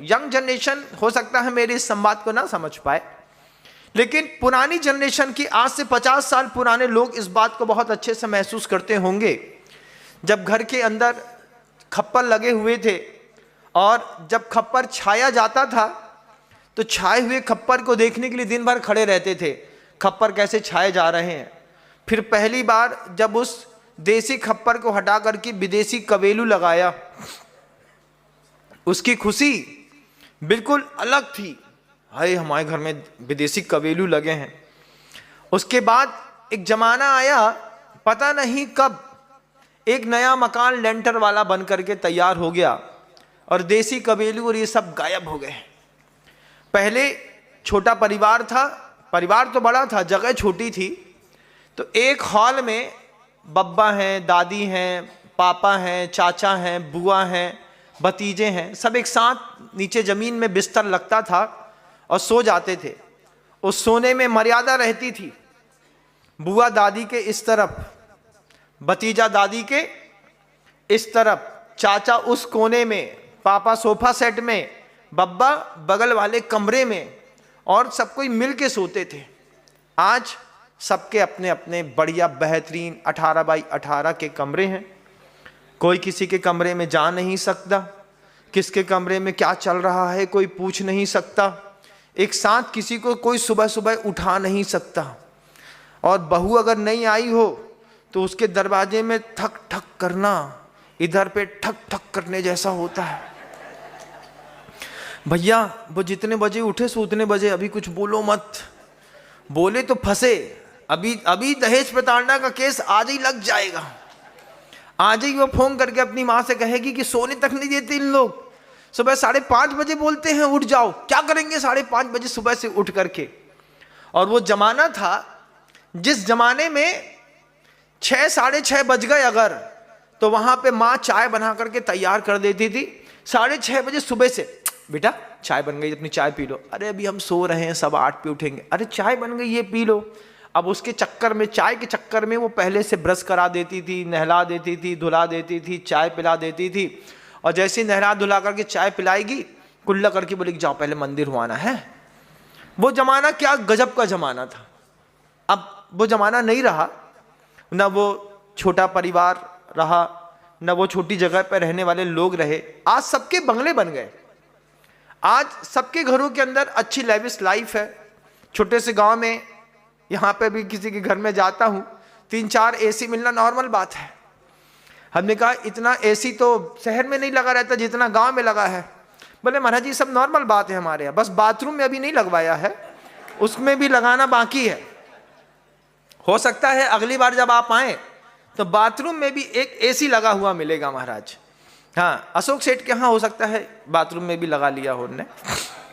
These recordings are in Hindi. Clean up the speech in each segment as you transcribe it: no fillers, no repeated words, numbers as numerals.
यंग जनरेशन हो सकता है मेरे इस संवाद को ना समझ पाए, लेकिन पुरानी जनरेशन की, आज से 50 साल पुराने लोग इस बात को बहुत अच्छे से महसूस करते होंगे। जब घर के अंदर खप्पर लगे हुए थे और जब खप्पर छाया जाता था तो छाए हुए खप्पर को देखने के लिए दिन भर खड़े रहते थे, खप्पर कैसे छाए जा रहे हैं। फिर पहली बार जब उस देसी खप्पर को हटा करके विदेशी कवेलू लगाया, उसकी खुशी बिल्कुल अलग थी। हाय, हमारे घर में विदेशी कवेलू लगे हैं। उसके बाद एक जमाना आया, पता नहीं कब एक नया मकान लेंटर वाला बन करके तैयार हो गया और देसी कवेलू और ये सब गायब हो गए। पहले छोटा परिवार था, परिवार तो बड़ा था, जगह छोटी थी, तो एक हॉल में बब्बा हैं, दादी हैं, पापा हैं, चाचा हैं, बुआ हैं, भतीजे हैं, सब एक साथ नीचे जमीन में बिस्तर लगता था और सो जाते थे। उस सोने में मर्यादा रहती थी। बुआ दादी के इस तरफ, भतीजा दादी के इस तरफ, चाचा उस कोने में, पापा सोफा सेट में, बब्बा बगल वाले कमरे में, और सब कोई मिल के सोते थे। आज सबके अपने अपने बढ़िया बेहतरीन 18 बाई 18 के कमरे हैं। कोई किसी के कमरे में जा नहीं सकता, किसके कमरे में क्या चल रहा है कोई पूछ नहीं सकता। एक साथ किसी को कोई सुबह सुबह उठा नहीं सकता। और बहू अगर नहीं आई हो तो उसके दरवाजे में ठक ठक करना इधर पे ठक ठक करने जैसा होता है। भैया वो जितने बजे उठे सो उतने बजे, अभी कुछ बोलो मत, बोले तो फंसे। अभी दहेज प्रताड़ना का केस आज ही लग जाएगा। आज ही वो फोन करके अपनी माँ से कहेगी कि सोने तक नहीं देते इन लोग, सुबह 5:30 बजे बोलते हैं उठ जाओ, क्या करेंगे 5:30 बजे सुबह से उठ करके। और वो जमाना था जिस जमाने में 6 साढ़े 6 बज गए अगर, तो वहां पे माँ चाय बना करके तैयार कर देती थी। 6:30 बजे सुबह से, बेटा चाय बन गई, अपनी चाय पी लो। अरे अभी हम सो रहे हैं, 8:15 पे उठेंगे। अरे चाय बन गई, ये पी लो। अब उसके चक्कर में, चाय के चक्कर में वो पहले से ब्रश करा देती थी, नहला देती थी, धुला देती थी, चाय पिला देती थी। और जैसे नहला धुला करके चाय पिलाएगी, कुल्ला करके बोलेगी जाओ पहले मंदिर हुआना है। वो जमाना क्या गजब का जमाना था। अब वो जमाना नहीं रहा, ना वो छोटा परिवार रहा, ना वो छोटी जगह पर रहने वाले लोग रहे। आज सबके बंगले बन गए, आज सबके घरों के अंदर अच्छी लेविश लाइफ है। छोटे से गांव में, यहाँ पे भी किसी के घर में जाता हूँ, 3-4 एसी मिलना नॉर्मल बात है। हमने कहा इतना एसी तो शहर में नहीं लगा रहता जितना गांव में लगा है। बोले महाराज जी सब नॉर्मल बात है हमारे यहाँ, बस बाथरूम में अभी नहीं लगवाया है, उसमें भी लगाना बाकी है। हो सकता है अगली बार जब आप आए तो बाथरूम में भी एक एसी लगा हुआ मिलेगा महाराज। हाँ, अशोक सेठ के यहाँ हो सकता है बाथरूम में भी लगा लिया हो उन्होंने।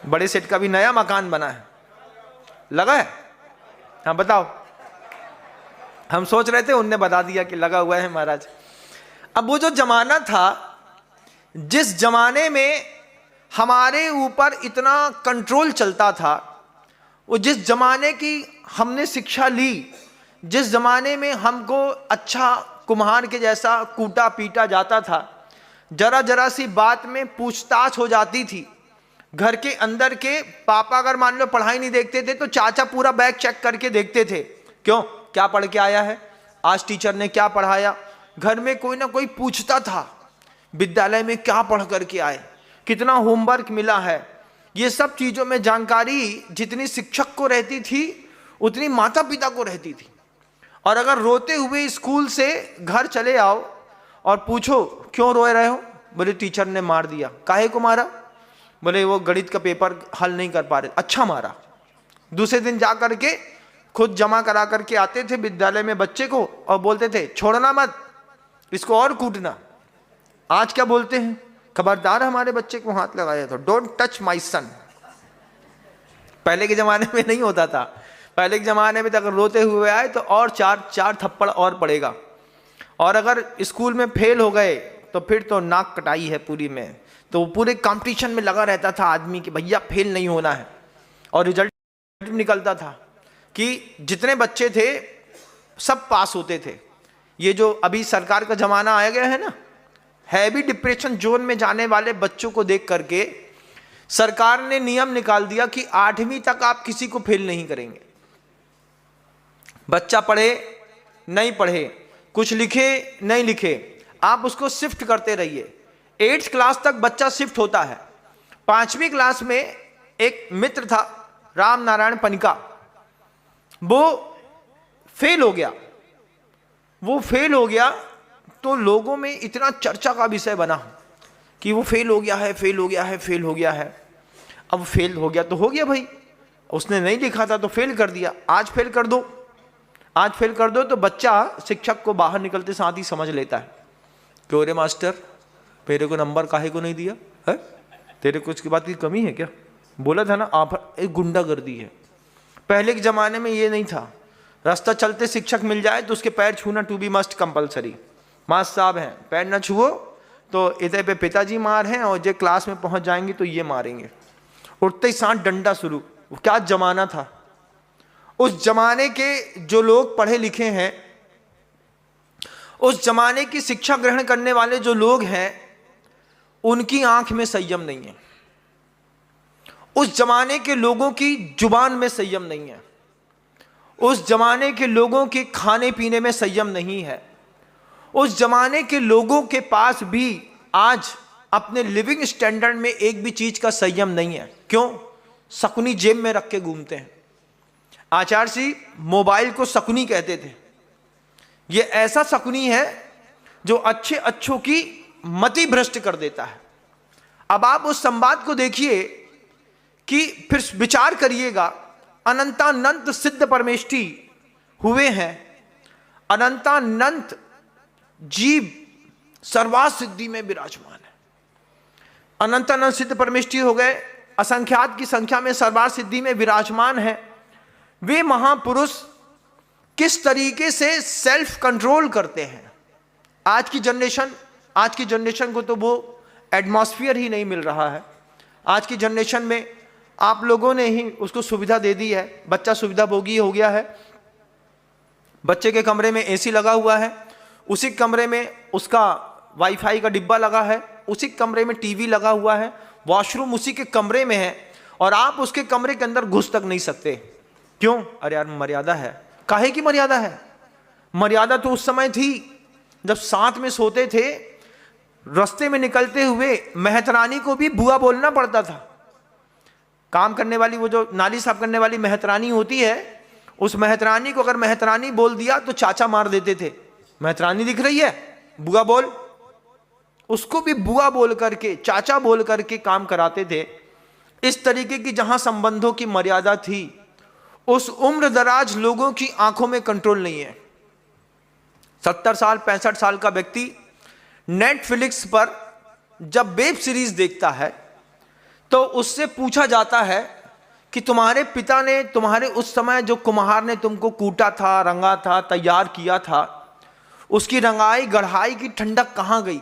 बड़े सेठ का भी नया मकान बना है, लगा है? हाँ बताओ। हम सोच रहे थे, उनने बता दिया कि लगा हुआ है महाराज। अब वो जो जमाना था, जिस जमाने में हमारे ऊपर इतना कंट्रोल चलता था, वो जिस जमाने की हमने शिक्षा ली, जिस जमाने में हमको अच्छा कुम्हार के जैसा कूटा पीटा जाता था, जरा जरा सी बात में पूछताछ हो जाती थी। घर के अंदर के पापा अगर मान लो पढ़ाई नहीं देखते थे तो चाचा पूरा बैग चेक करके देखते थे, क्यों, क्या पढ़ के आया है, आज टीचर ने क्या पढ़ाया। घर में कोई ना कोई पूछता था, विद्यालय में क्या पढ़ करके आए, कितना होमवर्क मिला है। ये सब चीज़ों में जानकारी जितनी शिक्षक को रहती थी उतनी माता पिता को रहती थी। और अगर रोते हुए स्कूल से घर चले आओ और पूछो क्यों रोए रहे हो, बोले टीचर ने मार दिया। काहे को मारा? बोले वो गणित का पेपर हल नहीं कर पा रहे। अच्छा मारा। दूसरे दिन जा करके खुद जमा करा करके आते थे विद्यालय में बच्चे को और बोलते थे छोड़ना मत, इसको और कूटना। आज क्या बोलते हैं, खबरदार हमारे बच्चे को हाथ लगाया तो डोंट टच माय सन। पहले के जमाने में नहीं होता था। पहले के जमाने में तो अगर रोते हुए आए तो और चार थप्पड़ और पड़ेगा। और अगर स्कूल में फेल हो गए तो फिर तो नाक कटाई है पूरी में। तो पूरे कंपटीशन में लगा रहता था आदमी कि भैया फेल नहीं होना है। और रिजल्ट निकलता था कि जितने बच्चे थे सब पास होते थे। ये जो अभी सरकार का जमाना आया गया है ना, हैवी डिप्रेशन जोन में जाने वाले बच्चों को देख करके सरकार ने नियम निकाल दिया कि 8वीं तक आप किसी को फेल नहीं करेंगे। बच्चा पढ़े नहीं पढ़े, कुछ लिखे नहीं लिखे, आप उसको शिफ्ट करते रहिए। 8th क्लास तक बच्चा शिफ्ट होता है। 5वीं क्लास में एक मित्र था राम नारायण पनिका, वो फेल हो गया। वो फेल हो गया तो लोगों में इतना चर्चा का विषय बना कि वो फेल हो गया है, फेल हो गया है, फेल हो गया है। अब फेल हो गया तो हो गया भाई, उसने नहीं लिखा था तो फेल कर दिया। आज फेल कर दो, आज फेल कर दो तो बच्चा शिक्षक को बाहर निकलते साथ ही समझ लेता है, क्यों रे मास्टर मेरे को नंबर काहे को नहीं दिया है, तेरे को उसकी बात की कमी है क्या, बोला था ना आप। एक गुंडागर्दी है। पहले के ज़माने में ये नहीं था, रास्ता चलते शिक्षक मिल जाए तो उसके पैर छूना to be must compulsory. Master साहब हैं, पैर ना छुओ तो इधर पे पिताजी मार हैं, और जो क्लास में पहुंच जाएंगे तो ये मारेंगे। उठते ही साथ डंडा शुरू। वो क्या जमाना था। उस जमाने के जो लोग पढ़े लिखे हैं, उस जमाने की शिक्षा ग्रहण करने वाले जो लोग हैं, उनकी आंख में संयम नहीं है। उस जमाने के लोगों की जुबान में संयम नहीं है। उस जमाने के लोगों के खाने पीने में संयम नहीं है। उस जमाने के लोगों के पास भी आज अपने लिविंग स्टैंडर्ड में एक भी चीज का संयम नहीं है। क्यों? शकुनी जेब में रख के घूमते हैं। आचार्य जी मोबाइल को शकुनी कहते थे। ये ऐसा शकुनी है जो अच्छे अच्छों की मति भ्रष्ट कर देता है। अब आप उस संवाद को देखिए कि फिर विचार करिएगा, अनंतानंत सिद्ध परमेष्ठी हुए हैं, अनंतानंत जीव सर्वा सिद्धि में विराजमान है। अनंतानंत सिद्ध परमेष्ठी हो गए, असंख्यात की संख्या में सर्वा सिद्धि में विराजमान है। वे महापुरुष किस तरीके से सेल्फ कंट्रोल करते हैं। आज की जनरेशन को तो वो एटमॉस्फेयर ही नहीं मिल रहा है। आज की जनरेशन में आप लोगों ने ही उसको सुविधा दे दी है। बच्चा सुविधा भोगी हो गया है। बच्चे के कमरे में एसी लगा हुआ है, उसी कमरे में उसका वाईफाई का डिब्बा लगा है, उसी कमरे में टीवी लगा हुआ है, वॉशरूम उसी के कमरे में है, और आप उसके कमरे के अंदर घुस तक नहीं सकते। क्यों? अरे यार मर्यादा है। काहे की मर्यादा है? मर्यादा तो उस समय थी जब साथ में सोते थे, रास्ते में निकलते हुए मेहतरानी को भी बुआ बोलना पड़ता था। काम करने वाली, वो जो नाली साफ करने वाली मेहतरानी होती है, उस मेहतरानी को अगर मेहतरानी बोल दिया तो चाचा मार देते थे। मेहतरानी दिख रही है, बुआ बोल। उसको भी बुआ बोल करके, चाचा बोल करके काम कराते थे। इस तरीके की जहां संबंधों की मर्यादा थी, उस उम्र दराज लोगों की आंखों में कंट्रोल नहीं है। 70 साल 65 साल का व्यक्ति नेटफ्लिक्स पर जब वेब सीरीज देखता है तो उससे पूछा जाता है कि तुम्हारे पिता ने, तुम्हारे उस समय जो कुम्हार ने तुमको कूटा था, रंगा था, तैयार किया था, उसकी रंगाई गढ़ाई की ठंडक कहां गई?